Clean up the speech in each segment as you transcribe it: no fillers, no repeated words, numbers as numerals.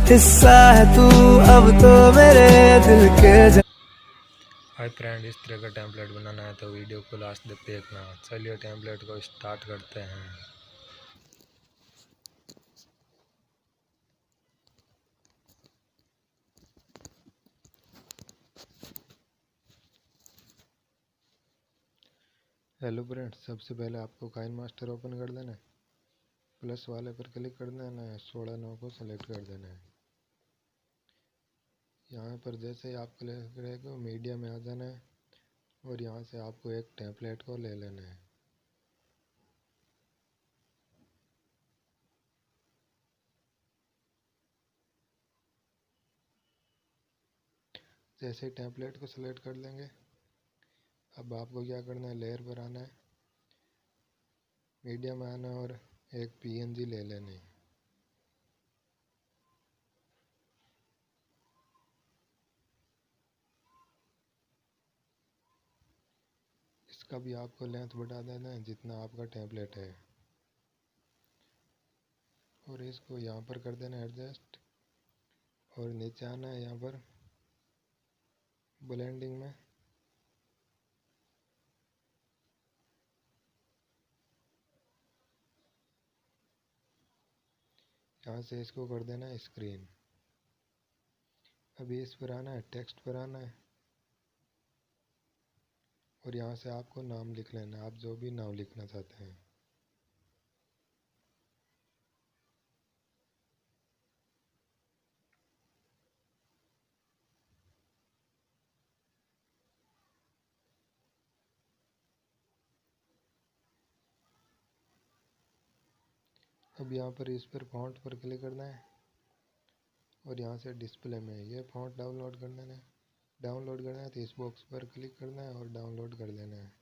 हिस्सा है तू अब तो मेरे दिल के। हाय फ्रेंड, इस तरह का टेम्पलेट बनाना है तो वीडियो को लास्ट तक देखना। चलिए टेम्पलेट को स्टार्ट करते हैं। हेलो फ्रेंड्स, सबसे पहले आपको काइनमास्टर ओपन कर देना है। प्लस वाले पर क्लिक कर देना है, 16:9 को सेलेक्ट कर देना है। यहाँ पर जैसे ही आप क्लिक करेंगे मीडिया में आ जाना है और यहाँ से आपको एक टेम्पलेट को ले लेना है। जैसे ही टेम्पलेट को सिलेक्ट कर लेंगे, अब आपको क्या करना है, लेयर पर आना है, मीडिया में आना है और एक पीएनजी ले लेना है। इसका भी आपको लेंथ बढ़ा देना है जितना आपका टेम्पलेट है और इसको यहाँ पर कर देना है एडजस्ट और नीचे आना है यहाँ पर ब्लेंडिंग में। यहाँ से इसको कर देना है स्क्रीन। अभी इस पर आना है, टेक्स्ट पर आना है और यहाँ से आपको नाम लिख लेना है, आप जो भी नाम लिखना चाहते हैं। अब यहाँ पर इस पर फॉन्ट पर क्लिक करना है और यहाँ से डिस्प्ले में ये फॉन्ट डाउनलोड कर लेना है। डाउनलोड करना है तो इस बॉक्स पर क्लिक करना है और डाउनलोड कर लेना है।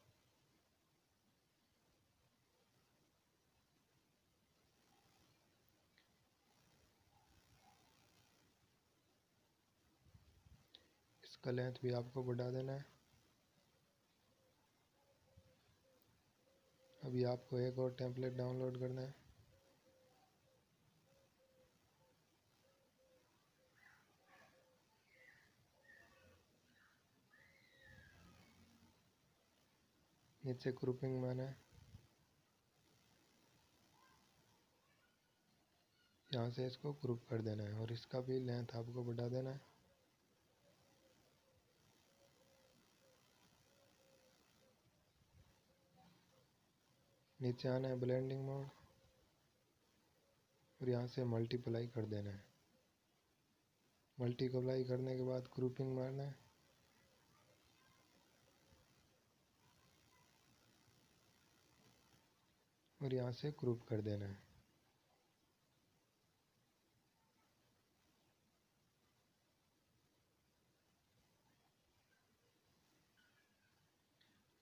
इसका लेंथ भी आपको बढ़ा देना है। अभी आपको एक और टेम्पलेट डाउनलोड करना है। नीचे ग्रुपिंग में आना है, यहाँ से इसको ग्रुप कर देना है और इसका भी लेंथ आपको बढ़ा देना है। नीचे आना है ब्लेंडिंग मोड और यहाँ से मल्टीप्लाई कर देना है। मल्टीप्लाई करने के बाद ग्रुपिंग मारना है और यहाँ से ग्रुप कर देना है।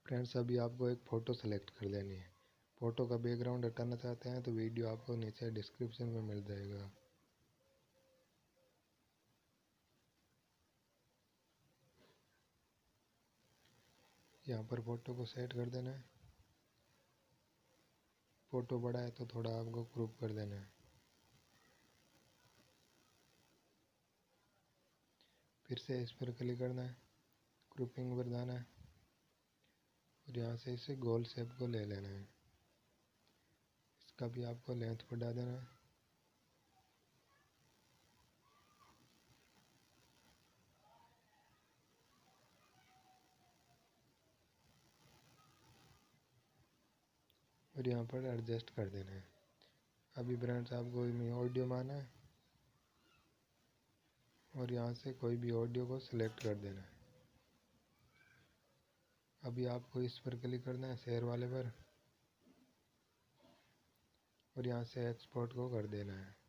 फ्रेंड्स, अभी आपको एक फ़ोटो सेलेक्ट कर लेनी है। फ़ोटो का बैकग्राउंड हटाना चाहते हैं तो वीडियो आपको नीचे डिस्क्रिप्शन में मिल जाएगा। यहाँ पर फ़ोटो को सेट कर देना है। फ़ोटो बड़ा है तो थोड़ा आपको ग्रुप कर देना है। फिर से इस पर क्लिक करना है, ग्रुपिंग पर जाना है और यहाँ से इसे गोल शेप को ले लेना है। इसका भी आपको लेंथ बढ़ा देना है। और यहाँ पर एडजस्ट कर देना है। अभी फ्रेंड्स, आपको ऑडियो में आना है और यहाँ से कोई भी ऑडियो को सिलेक्ट कर देना है। अभी आपको इस पर क्लिक करना है, शेयर वाले पर, और यहाँ से एक्सपोर्ट को कर देना है।